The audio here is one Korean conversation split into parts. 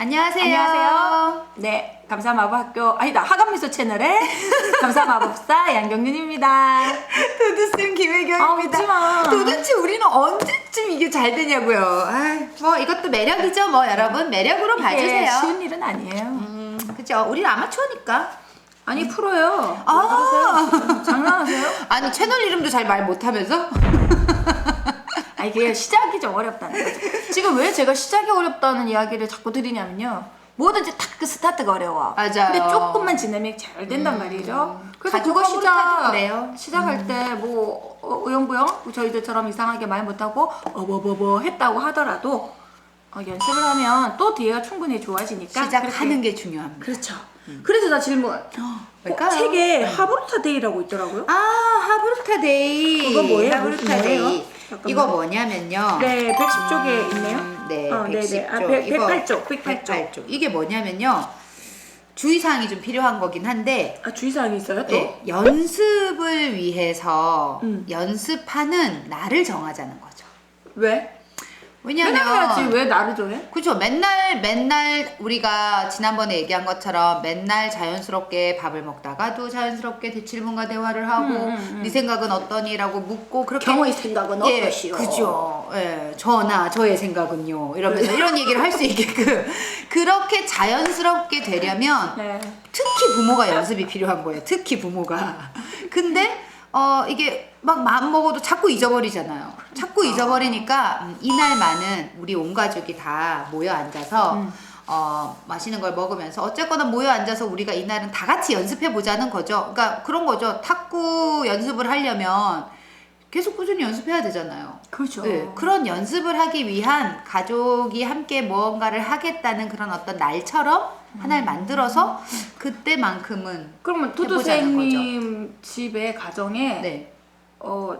안녕하세요. 안녕하세요. 네, 감사마법학교 아니다 하감미소 채널의 감사마법사 양경윤입니다. 도드쌤 김혜경입니다. 웃지마. 도대체 우리는 언제쯤 이게 잘 되냐고요. 뭐 이것도 매력이죠, 뭐 여러분 매력으로 봐주세요. 쉬운 일은 아니에요. 그죠? 우리는 아마추어니까. 아니 프로요. 아. 그러세요? 장난하세요? 아니 채널 이름도 잘 말 못하면서? 아니 이게 시작이 좀 어렵다는 거죠. 지금 왜 제가 시작이 어렵다는 이야기를 자꾸 드리냐면요. 뭐든지 딱 그 스타트가 어려워. 맞아요. 근데 조금만 지내면 잘 된단 말이죠. 그래서 가족 그거 커뮤니티도 그래요. 시작할 때 뭐 어영부영 저희들처럼 이상하게 말 못하고 어버버버 했다고 하더라도 연습을 하면 또 뒤에가 충분히 좋아지니까 시작하는 게 중요합니다. 그렇죠. 그래서 나 질문. 뭘까요? 책에 하브루타 데이라고 있더라고요. 아, 하브루타 데이. 그거 뭐예요? 하브루타 무슨 데이. 뭐예요? 잠깐만. 이거 뭐냐면요. 네, 110쪽에 있네요. 네, 네네. 110쪽. 108쪽, 108쪽. 이게 뭐냐면요. 주의사항이 좀 필요한 거긴 한데, 아, 주의사항이 있어요? 또? 네, 연습을 위해서 연습하는 날을 정하자는 거죠. 왜? 왜냐면 해야지 왜 나를 정해? 그렇죠. 맨날 우리가 지난번에 얘기한 것처럼 맨날 자연스럽게 밥을 먹다가도 자연스럽게 대칠문과 대화를 하고 네 생각은 어떠니라고 묻고 그렇게 경호의 생각은 어떠시오? 그죠. 예, 저의 생각은요. 이러면서 이런 얘기를 할 수 있게끔 그렇게 자연스럽게 되려면 네. 특히 부모가 연습이 필요한 거예요. 특히 부모가. 근데 이게 막 마음 먹어도 자꾸 잊어버리잖아요. 자꾸 잊어버리니까 이날만은 우리 온 가족이 다 모여 앉아서 맛있는 걸 먹으면서 어쨌거나 모여 앉아서 우리가 이날은 다 같이 연습해 보자는 거죠. 그러니까 그런 거죠. 탁구 연습을 하려면 계속 꾸준히 연습해야 되잖아요. 그렇죠. 네, 그런 연습을 하기 위한 가족이 함께 무언가를 하겠다는 그런 어떤 날처럼 하나를 만들어서 그때만큼은 그러면 해보자는 도도생님 집에 가정에 네.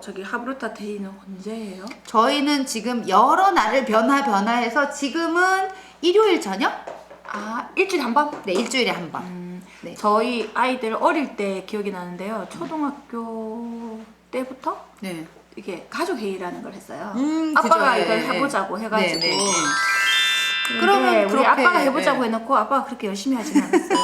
저기 하브루타 데이는 언제예요? 저희는 지금 여러 날을 변화해서 지금은 일요일 저녁? 아, 일주일에 한 번? 네, 일주일에 한 번. 네. 저희 아이들 어릴 때 기억이 나는데요. 초등학교 때부터 네. 이게 가족 회의라는 걸 했어요. 그죠. 아빠가 예, 이걸 예. 해보자고 해가지고. 네, 네, 네. 그러면 우리 그렇게, 아빠가 해보자고 네. 해놓고 아빠가 그렇게 열심히 하진 않았어요.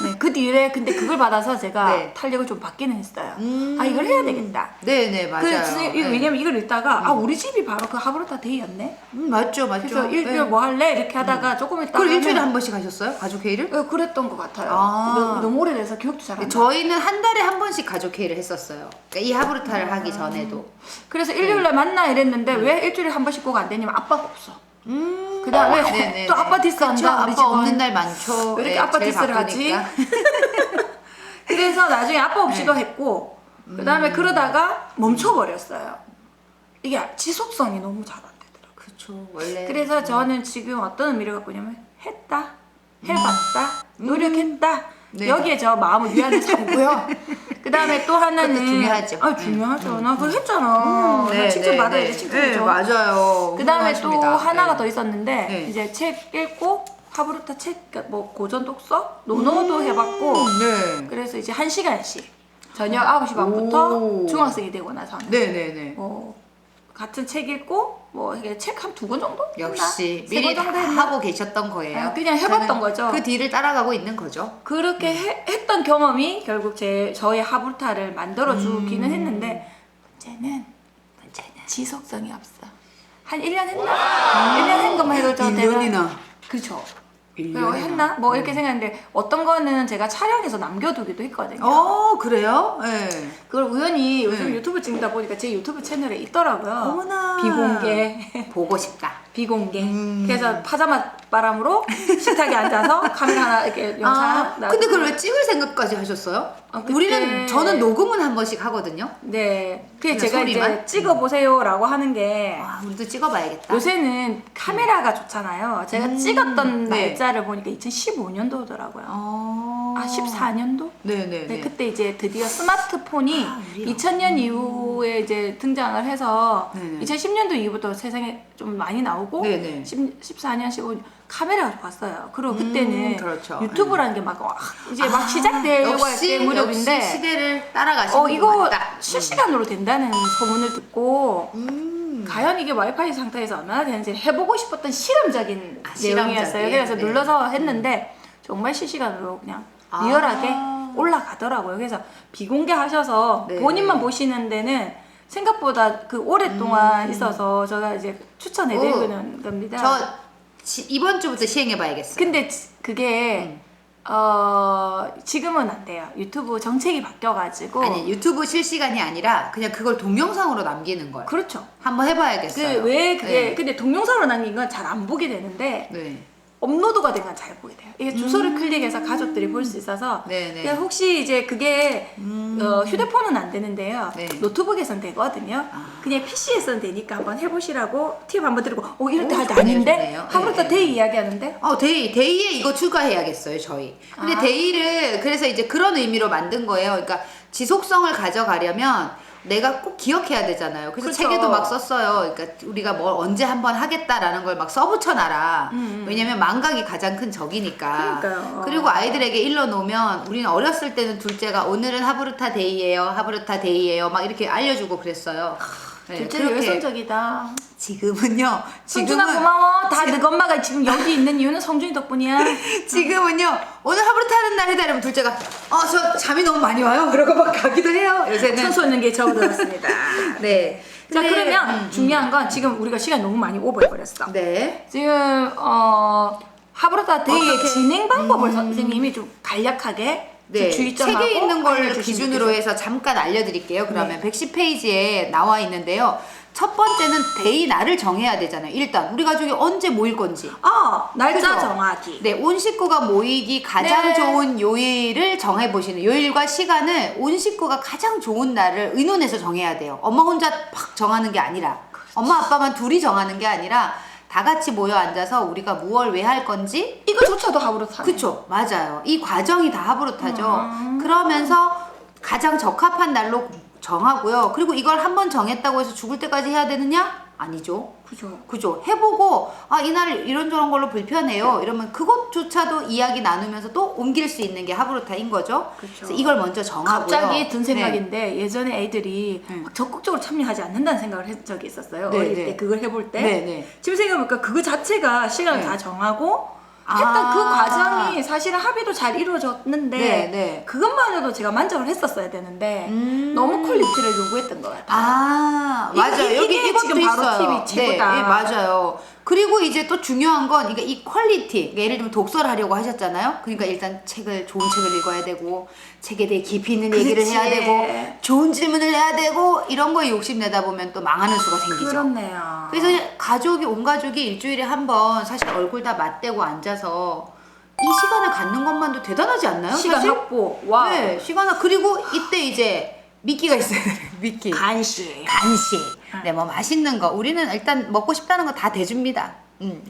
네, 그 뒤에 근데 그걸 받아서 제가 네. 탄력을 좀 받기는 했어요. 아, 이걸 해야 되겠다. 네, 맞아요. 그래서 네. 왜냐면 이걸 읽다가 우리 집이 바로 그 하브루타 데이였네. 맞죠. 그래서 일주일 뭐 할래 이렇게 하다가 조금 있다가 그걸 일주일에 한 번씩 하셨어요? 가족 회의를? 그랬던 것 같아요. 아. 너무 오래돼서 기억도 잘 안 나. 저희는 한 달에 한 번씩 가족 회의를 했었어요. 그러니까 이 하브루타를 하기 전에도. 그래서 일요일날 만나 이랬는데 왜 일주일에 한 번씩 꼭 안 되냐면 아빠가 없어. 그 다음에 네네네. 또 아빠 디스한다. 그쵸, 우리 아빠 집은. 없는 날 많죠. 왜 이렇게 네, 아빠 제일 디스를 하지? 바쁘니까. 그래서 나중에 아빠 없이도 했고 그 다음에 그러다가 멈춰버렸어요. 이게 지속성이 너무 잘 안 되더라고요. 그쵸, 원래. 그래서 저는 지금 어떤 의미를 갖고 있냐면 했다, 해봤다, 노력했다. 네. 여기에 저 마음을 위안을 삼고요. 그 다음에 또 하나는 그것도 중요하죠. 중요하죠. 나 그거 했잖아. 나 칭찬 받아야 돼, 칭찬이죠. 네, 맞아요. 그 다음에 또 훌륭하십니다. 하나가 네. 더 있었는데 네. 이제 책 읽고 하브루타 책 뭐 고전 독서 노노도 해봤고 네. 그래서 이제 1시간씩 저녁 9시 반부터 오. 중학생이 되고 나서 하는 네네네. 같은 책 읽고 뭐 책 한 2권 정도? 역시 했나? 미리 3권 정도 다 했나? 하고 계셨던 거예요. 그냥 해봤던 저는 거죠. 그 뒤를 따라가고 있는 거죠. 그렇게 했던 경험이 결국 저의 하브루타를 만들어주기는 했는데 문제는 지속성이 없어. 한 1년 했나? 1년 한 것만 해도 저 내가 그쵸. 그리고 했나? 뭐 이렇게 생각했는데 어떤 거는 제가 촬영해서 남겨두기도 했거든요. 그래요? 네. 그걸 우연히 요즘 네. 유튜브 찍다 보니까 제 유튜브 채널에 있더라고요. 어머나. 비공개. 보고 싶다. 비공개. 그래서 파자마 바람으로 식탁에 앉아서 카메라 하나 이렇게 영상. 근데 그걸 왜 찍을 생각까지 하셨어요? 그때- 저는 녹음은 한 번씩 하거든요. 네. 그게 그냥 제가 소리만? 이제 찍어보세요라고 하는 게 우리도 찍어봐야겠다. 요새는 카메라가 좋잖아요. 제가 찍었던 네. 날짜를 보니까 2015년도더라고요. 아, 14년도? 네네네. 네, 그때 이제 드디어 스마트폰이 우리요? 2000년 이후에 이제 등장을 해서 네네. 2010년도 이후부터 세상에 좀 많이 나오고 네네. 14년, 15년 카메라가 좋았어요. 그리고 그때는 그렇죠. 유튜브라는 게 막 이제 막 시작되려고 할 때 무렵인데 역시 시대를 따라가시는 것 이거 같다. 실시간으로 된다는 소문을 듣고 과연 이게 와이파이 상태에서 얼마나 되는지 해보고 싶었던 실험적인 내용이었어요. 실험적인? 그래서 네. 눌러서 했는데 정말 실시간으로 그냥 리얼하게 올라가더라고요. 그래서 비공개하셔서 네. 본인만 보시는 데는 생각보다 그 오랫동안 있어서 제가 이제 추천해드리는 겁니다. 이번 주부터 시행해봐야겠어요. 근데 그게 지금은 안 돼요. 유튜브 정책이 바뀌어가지고. 아니 유튜브 실시간이 아니라 그냥 그걸 동영상으로 남기는 거예요. 그렇죠. 한번 해봐야겠어요. 왜 그게 네. 근데 동영상으로 남긴 건 잘 안 보게 되는데 네. 업로드가 된 건 잘 보게 돼요. 이게 주소를 클릭해서 가족들이 볼 수 있어서 네네. 그냥 혹시 이제 그게 휴대폰은 안 되는데요. 네. 노트북에선 되거든요. 그냥 PC에선 되니까 한번 해보시라고 팁 한번 드리고 이럴 때 오, 할 때 좋네요, 아닌데 좋네요. 하루부터 네, 데이 이야기하는데 데이에 이거 추가해야겠어요, 저희. 근데 데이를 그래서 이제 그런 의미로 만든 거예요. 그러니까 지속성을 가져가려면 내가 꼭 기억해야 되잖아요. 그래서 그렇죠. 책에도 막 썼어요. 그러니까 우리가 뭘 언제 한번 하겠다라는 걸 막 써붙여놔라. 왜냐면 망각이 가장 큰 적이니까. 그러니까요. 그리고 아이들에게 일러놓으면 우리는 어렸을 때는 둘째가 오늘은 하브루타 데이예요. 하브루타 데이예요. 막 이렇게 알려주고 그랬어요. 네, 둘째 그렇게. 열성적이다. 지금은요. 성준아 고마워. 다 너 엄마가 지금 여기 있는 이유는 성준이 덕분이야. 지금은요. 오늘 하브루타 하는 날이다 이러면 둘째가 저 잠이 너무 많이 와요. 그러고 막 가기도 해요. 요새는. 청소 있는 게 적어들었습니다. 네. 자 근데, 그러면 중요한 건 지금 우리가 시간 너무 많이 오버해버렸어. 네. 지금 하브루타 데이의 어떻게? 진행 방법을 선생님이 좀 간략하게 네, 주의점하고 책에 있는 걸 알려주시면 기준으로 좋겠어요. 해서 잠깐 알려드릴게요. 그러면 네. 110페이지에 나와 있는데요. 첫 번째는 데이 날을 정해야 되잖아요. 일단 우리 가족이 언제 모일 건지. 날짜 그죠? 정하기. 네, 온 식구가 모이기 가장 네. 좋은 요일을 정해보시는, 요일과 시간을 온 식구가 가장 좋은 날을 의논해서 정해야 돼요. 엄마 혼자 팍 정하는 게 아니라, 엄마 아빠만 둘이 정하는 게 아니라 다 같이 모여 앉아서 우리가 무얼 왜 할 건지. 이거조차도 하브루타. 그쵸, 맞아요. 이 과정이 다 하브루타죠. 그러면서 가장 적합한 날로 정하고요. 그리고 이걸 한번 정했다고 해서 죽을 때까지 해야 되느냐? 아니죠. 그죠. 해보고 이날 이런저런 걸로 불편해요. 이러면 그것조차도 이야기 나누면서 또 옮길 수 있는 게 하브루타인 거죠. 그쵸. 그래서 이걸 먼저 정하고요. 갑자기 든 네. 생각인데 예전에 애들이 막 적극적으로 참여하지 않는다는 생각을 한 적이 있었어요. 네, 어릴 네. 때 그걸 해볼 때. 네, 네. 지금 생각해보니까 그거 자체가 시간을 네. 다 정하고 했던 그 과정이 사실은 합의도 잘 이루어졌는데 네, 네. 그것만으로도 제가 만족을 했었어야 되는데 너무 퀄리티를 요구했던 것 같아요. 맞아요. 이게 여기 이것도 지금 바로 있어요. 팁이 최고다. 네, 맞아요. 그리고 이제 또 중요한 건 이 퀄리티. 그러니까 예를 들면 독서를 하려고 하셨잖아요. 그러니까 일단 좋은 책을 읽어야 되고, 책에 대해 깊이 있는 얘기를 그렇지. 해야 되고, 좋은 질문을 해야 되고, 이런 거에 욕심내다 보면 또 망하는 수가 생기죠. 그렇네요. 그래서 온 가족이 일주일에 한 번 사실 얼굴 다 맞대고 앉아서 이 시간을 갖는 것만도 대단하지 않나요? 시간 사실? 확보. 와우. 네, 그리고 이때 이제 미끼가 있어야 돼요. 미끼. 간식. 네, 뭐 맛있는 거. 우리는 일단 먹고 싶다는 거 다 대줍니다.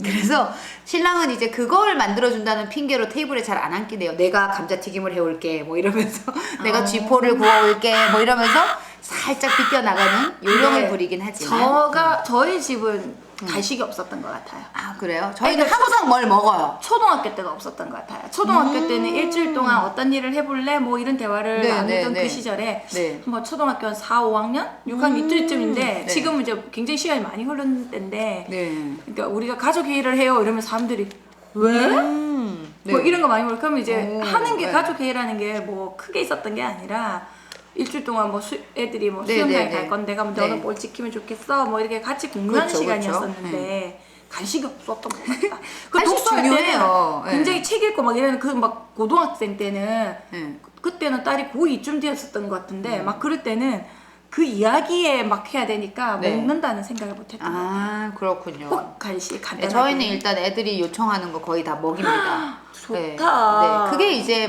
그래서 신랑은 이제 그걸 만들어준다는 핑계로 테이블에 잘 안 앉기네요. 내가 감자튀김을 해올게. 뭐 이러면서 내가 쥐포를 구워올게. 뭐 이러면서 살짝 비껴나가는 요령을 네. 부리긴 하지만. 저희 집은 간식이 없었던 것 같아요. 그래요? 저희는 항상 뭘 먹어요. 초등학교 때가 없었던 것 같아요. 초등학교 때는 일주일 동안 어떤 일을 해볼래? 뭐 이런 대화를 네, 나누던 네, 그 네. 시절에 네. 뭐 초등학교 한 4, 5학년? 6학년 이때쯤인데 네. 지금은 이제 굉장히 시간이 많이 흐른 때인데 네. 그러니까 우리가 가족 회의를 해요 이러면 사람들이 왜? 네. 뭐 이런 거 많이 물어. 그러면 이제 오, 하는 게 네. 가족 회의라는 게 뭐 크게 있었던 게 아니라 일주일 동안 뭐 애들이 뭐 네, 수영장 네, 갈 네. 건데 가면 네. 너는 뭘 지키면 좋겠어 뭐 이렇게 같이 공유하는 그렇죠, 시간이었었는데 그렇죠. 간식이 없었던 것 같다. 간식 독서할 중요해요. 때는 굉장히 책 읽고 막 이러는 그 막 고등학생 때는 네. 그때는 딸이 고2쯤 되었었던 것 같은데 막 그럴 때는 그 이야기에 막 해야 되니까 네. 먹는다는 생각을 못했던 것 같아요. 그렇군요. 꼭 간식 네, 간단하게. 저희는 일단 애들이 요청하는 거 거의 다 먹입니다. 좋다. 네, 그게 이제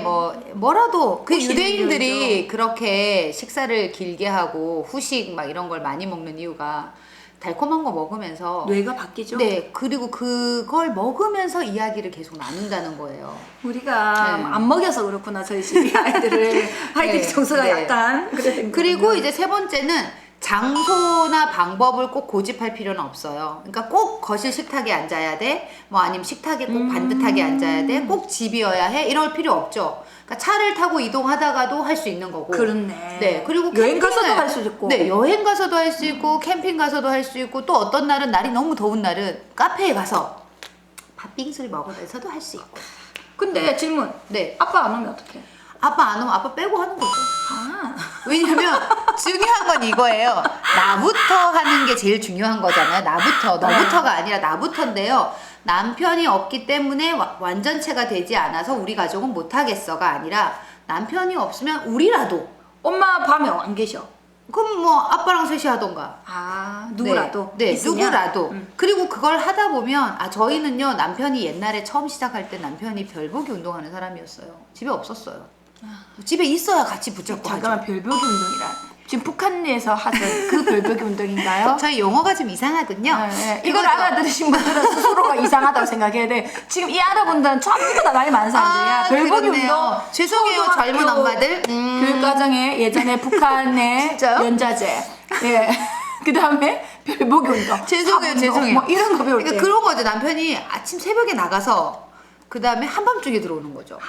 뭐라도 그 후식 유대인들이 이유죠. 그렇게 식사를 길게 하고 후식 막 이런 걸 많이 먹는 이유가 달콤한 거 먹으면서 뇌가 바뀌죠. 네, 그리고 그걸 먹으면서 이야기를 계속 나눈다는 거예요. 우리가 네. 안 먹여서 그렇구나 저희 집이 아이들 네, 정서가 네. 약간 그랬던 그리고 거군요. 이제 세 번째는 장소나 방법을 꼭 고집할 필요는 없어요. 그러니까 꼭 거실 식탁에 앉아야 돼. 뭐 아니면 식탁에 꼭 반듯하게 앉아야 돼. 꼭 집이어야 해. 이럴 필요 없죠. 그러니까 차를 타고 이동하다가도 할 수 있는 거고. 그렇네. 네. 그리고 여행 가서도 캠핑을- 할 수 있고. 네, 여행 가서도 할 수 있고 캠핑 가서도 할 수 있고 또 어떤 날은 날이 너무 더운 날은 카페에 가서 팥빙수를 먹으면서도 할 수 있고. 근데 질문. 네. 아빠 안 오면 어떡해? 아빠 안 오면 아빠 빼고 하는 거죠. 아. 왜냐면 중요한 건 이거예요. 나부터 하는 게 제일 중요한 거잖아요. 나부터. 너부터가 아니라 나부터인데요. 남편이 없기 때문에 완전체가 되지 않아서 우리 가족은 못하겠어가 아니라 남편이 없으면 우리라도. 엄마 밤에 안 계셔. 그럼 뭐 아빠랑 셋이 하던가. 아, 누구라도. 네, 있으면? 누구라도. 그리고 그걸 하다 보면 저희는요 남편이 옛날에 처음 시작할 때 남편이 별보기 운동하는 사람이었어요. 집에 없었어요. 집에 있어야 같이 붙잡고 잠깐만, 하죠. 별벽이 운동이란 지금 북한에서 하던 그 별벽이 운동인가요? 저희 용어가 좀 이상하군요. 네, 이걸 그거죠. 알아들으신 분들은 스스로가 이상하다고 생각해야 돼. 지금 이 알아본다는 전부 다 나이 많은 사람들이야. 별벽이 그렇네요. 운동. 죄송해요, 초등학교 젊은 엄마들. 교육과정에 예전에 북한의 진짜요? 연자제. 예. 그 다음에 별벽이 운동. 죄송해요, 삽운동, 죄송해요. 뭐 이런 거 배울 때. 그러니까 그런 거죠. 남편이 아침 새벽에 나가서 그 다음에 한밤중에 들어오는 거죠.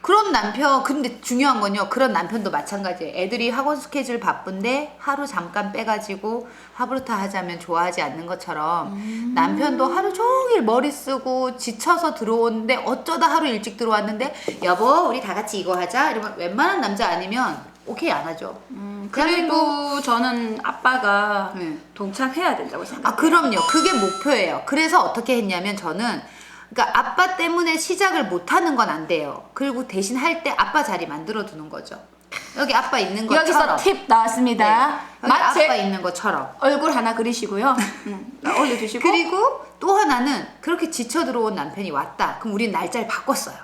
그런 남편, 근데 중요한 건요, 그런 남편도 마찬가지예요. 애들이 학원 스케줄 바쁜데 하루 잠깐 빼가지고 하브루타 하자면 좋아하지 않는 것처럼 남편도 하루 종일 머리 쓰고 지쳐서 들어오는데 어쩌다 하루 일찍 들어왔는데 여보 우리 다 같이 이거 하자 이러면 웬만한 남자 아니면 오케이 안 하죠. 그래도 저는 아빠가 네. 동참해야 된다고 생각해요. 그럼요. 그게 목표예요. 그래서 어떻게 했냐면 저는 그러니까 아빠 때문에 시작을 못 하는 건 안 돼요. 그리고 대신 할 때 아빠 자리 만들어 두는 거죠. 여기 아빠 있는 것처럼. 여기서 팁 나왔습니다. 네. 여기 마치 아빠 있는 것처럼. 얼굴 하나 그리시고요. 올려주시고. 그리고 또 하나는 그렇게 지쳐 들어온 남편이 왔다. 그럼 우리는 날짜를 바꿨어요.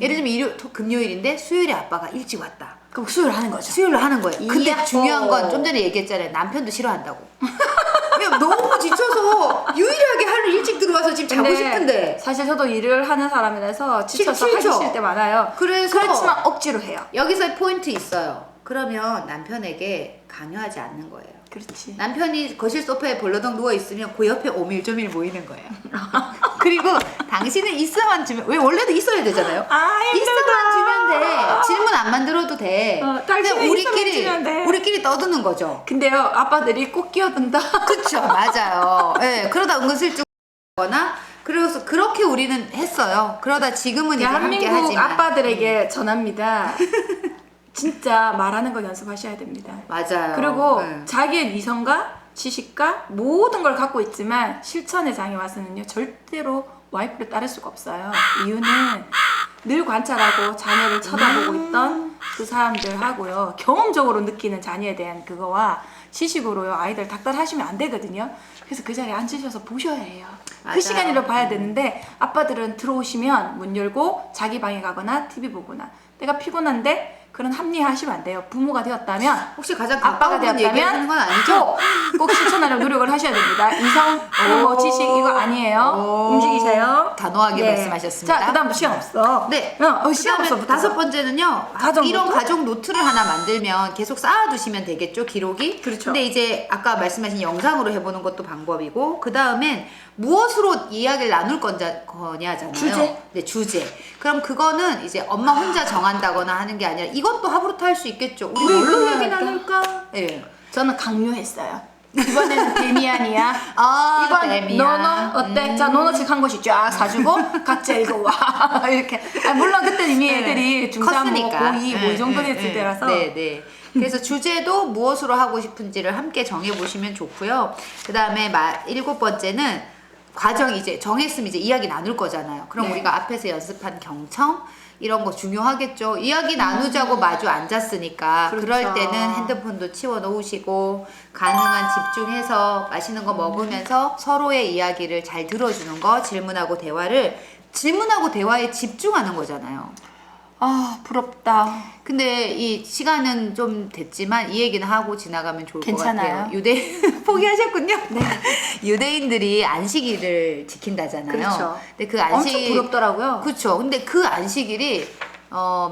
예를 들면 금요일인데 수요일에 아빠가 일찍 왔다. 그럼 수요일 하는 거죠. 수요일로 하는 거예요. 근데 이야. 중요한 건 좀 전에 얘기했잖아요. 남편도 싫어한다고. 그냥 너무 지쳐서 유일하게 하루 일찍 들어와서 지금 자고 근데 싶은데. 사실 저도 일을 하는 사람이라서 지쳐서 하기 싫죠. 싫을 때 많아요. 그래서 그렇지만 억지로 해요. 여기서 포인트 있어요. 그러면 남편에게 강요하지 않는 거예요. 그렇지. 남편이 거실 소파에 벌러덩 누워 있으면 그 옆에 오밀조밀 모이는 거예요. 그리고 당신은 있어만 주면 왜 원래도 있어야 되잖아요. 있어만 주면 돼. 질문 안 만들어도 돼. 당신은 그냥 있어만 주면 돼. 우리끼리 떠드는 거죠. 근데요, 아빠들이 꼭 끼어든다. 그쵸, 맞아요. 네, 그러다 은근슬쩍 거나 그래서 그렇게 우리는 했어요. 그러다 지금은 이제 함께 대한민국 하지만 아빠들에게 전합니다. 진짜 말하는 거 연습하셔야 됩니다. 맞아요. 그리고 네. 자기의 위선과 지식과 모든 걸 갖고 있지만 실천의 장에 와서는요 절대로 와이프를 따를 수가 없어요. 이유는 늘 관찰하고 자녀를 쳐다보고 있던 그 사람들하고요 경험적으로 느끼는 자녀에 대한 그거와 지식으로요 아이들 닥달하시면 안 되거든요. 그래서 그 자리에 앉으셔서 보셔야 해요. 맞아요. 그 시간으로 봐야 되는데 아빠들은 들어오시면 문 열고 자기 방에 가거나 TV 보거나 내가 피곤한데 그런 합리화하시면 안 돼요. 부모가 되었다면 혹시 가장 아빠가 가까운 분 얘기하는 건 아니죠? 꼭 실천하려고 노력을 하셔야 됩니다. 이성, 뭐 지식 이거 아니에요. 움직이세요. 단호하게 말씀하셨습니다. 자, 그다음 시간 없어. 네. 시간 그다음에 없어. 다섯 번째는요. 가정 이런 노트? 가족 노트를 하나 만들면 계속 쌓아두시면 되겠죠, 기록이. 그렇죠. 근데 이제 아까 말씀하신 영상으로 해보는 것도 방법이고, 그 다음엔 무엇으로 이야기를 나눌 거냐잖아요. 주제. 네, 주제. 그럼 그거는 이제 엄마 혼자 정한다거나 하는 게 아니라 이것도 하브루타 할 수 있겠죠. 우리 뭘로 그거 얘기 할까? 나눌까? 예. 저는 강요했어요. 이번에는 데미안이야. 이번 데미안. 노노 어때? 자, 노노책 한 권씩 쫙 사주고 각자 읽어와. 이렇게. 물론 그때 이미 애들이 중3 뭐 컸으니까. 고2 뭐 이 정도 됐을 때라서. 네. 그래서 주제도 무엇으로 하고 싶은지를 함께 정해보시면 좋고요. 그 다음에 7번째는 과정 이제 정했으면 이제 이야기 나눌 거잖아요. 그럼 네. 우리가 앞에서 연습한 경청 이런 거 중요하겠죠. 이야기 나누자고 마주 앉았으니까 그렇죠. 그럴 때는 핸드폰도 치워 놓으시고 가능한 집중해서 맛있는 거 먹으면서 서로의 이야기를 잘 들어주는 거, 질문하고 대화에 집중하는 거잖아요. 아, 부럽다. 근데 이 시간은 좀 됐지만 이 얘기는 하고 지나가면 좋을 괜찮아요. 것 같아요. 포기하셨군요. 네. 유대인들이 안식일을 지킨다잖아요. 그렇죠. 근데 그 안식 엄청 부럽더라고요. 그렇죠. 근데 그 안식일이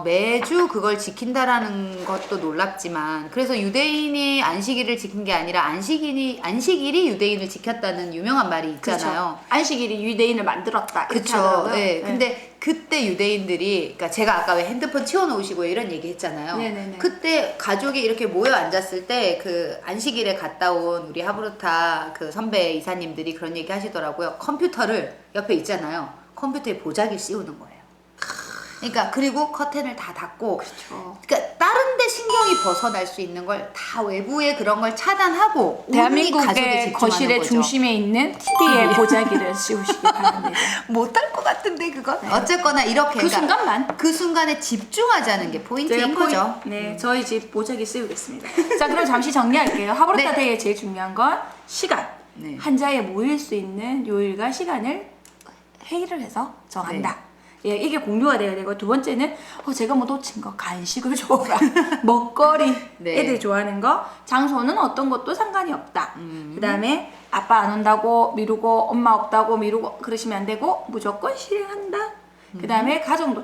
매주 그걸 지킨다라는 것도 놀랍지만 그래서 유대인이 안식일을 지킨 게 아니라 안식일이 유대인을 지켰다는 유명한 말이 있잖아요. 그렇죠. 안식일이 유대인을 만들었다. 이렇게 그쵸. 하더라고요. 네. 네. 근데 그때 유대인들이, 그러니까 제가 아까 왜 핸드폰 치워놓으시고 이런 얘기 했잖아요. 네네네. 그때 가족이 이렇게 모여 앉았을 때 그 안식일에 갔다 온 우리 하브루타 그 선배 이사님들이 그런 얘기 하시더라고요. 컴퓨터를 옆에 있잖아요. 컴퓨터에 보자기를 씌우는 거예요. 그러니까 그리고 커튼을 다 닫고, 그렇죠. 그러니까 다른 데 신경이 벗어날 수 있는 걸 다 외부의 그런 걸 차단하고 온전히 가족에 대한민국의 집중하는 거실의 거죠. 중심에 있는 TV에 보자기를 씌우시기 바랍니다. 못할 것 같은데 그건. 어쨌거나 이렇게 그 그러니까 순간만. 그 순간에 집중하자는 게 포인트인 거죠. 네, 저희 집 보자기 씌우겠습니다. 자, 그럼 잠시 정리할게요. 하브루타 네. 데이의 제일 중요한 건 시간. 네. 한 자리에 모일 수 있는 요일과 시간을 회의를 해서 정한다. 예, 이게 공유가 돼야 되고, 두 번째는 제가 뭐 놓친 거 간식을 줘라, 먹거리, 네. 애들이 좋아하는 거, 장소는 어떤 것도 상관이 없다. 그다음에 아빠 안 온다고 미루고 엄마 없다고 미루고 그러시면 안 되고 무조건 실행한다. 그다음에 가족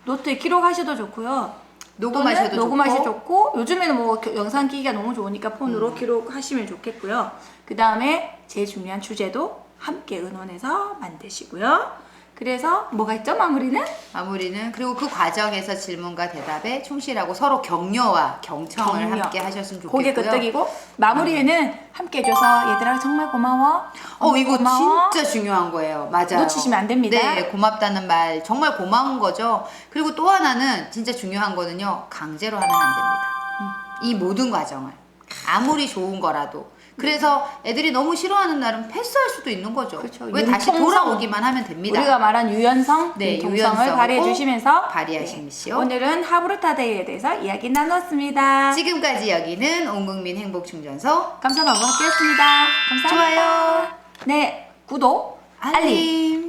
노트에 기록하셔도 좋고요. 녹음하셔도 또는 녹음하셔도 좋고. 좋고, 요즘에는 뭐 영상 기기가 너무 좋으니까 폰으로 기록하시면 좋겠고요. 그다음에 제일 중요한 주제도 함께 의논해서 만드시고요. 그래서 뭐가 있죠? 마무리는? 그리고 그 과정에서 질문과 대답에 충실하고 서로 격려와 경청을 격려. 함께 하셨으면 좋겠고요. 고개 끄덕이고 마무리에는 함께 해줘서 얘들아 정말 고마워. 이거 고마워. 진짜 중요한 거예요. 맞아요. 놓치시면 안 됩니다. 네, 고맙다는 말 정말 고마운 거죠. 그리고 또 하나는 진짜 중요한 거는요. 강제로 하면 안 됩니다. 이 모든 과정을 아무리 좋은 거라도. 그래서 애들이 너무 싫어하는 날은 패스할 수도 있는 거죠. 그렇죠. 왜 다시 융통성. 돌아오기만 하면 됩니다. 우리가 말한 유연성, 네, 융통성을 유연성을 발휘해 꼭 주시면서 발휘하십시오. 오늘은 하브루타 데이에 대해서 이야기 나눴습니다. 지금까지 여기는 온국민 행복충전소 감사하고 함께했습니다. 감사합니다. 좋아요. 네, 구독, 알림. 알림.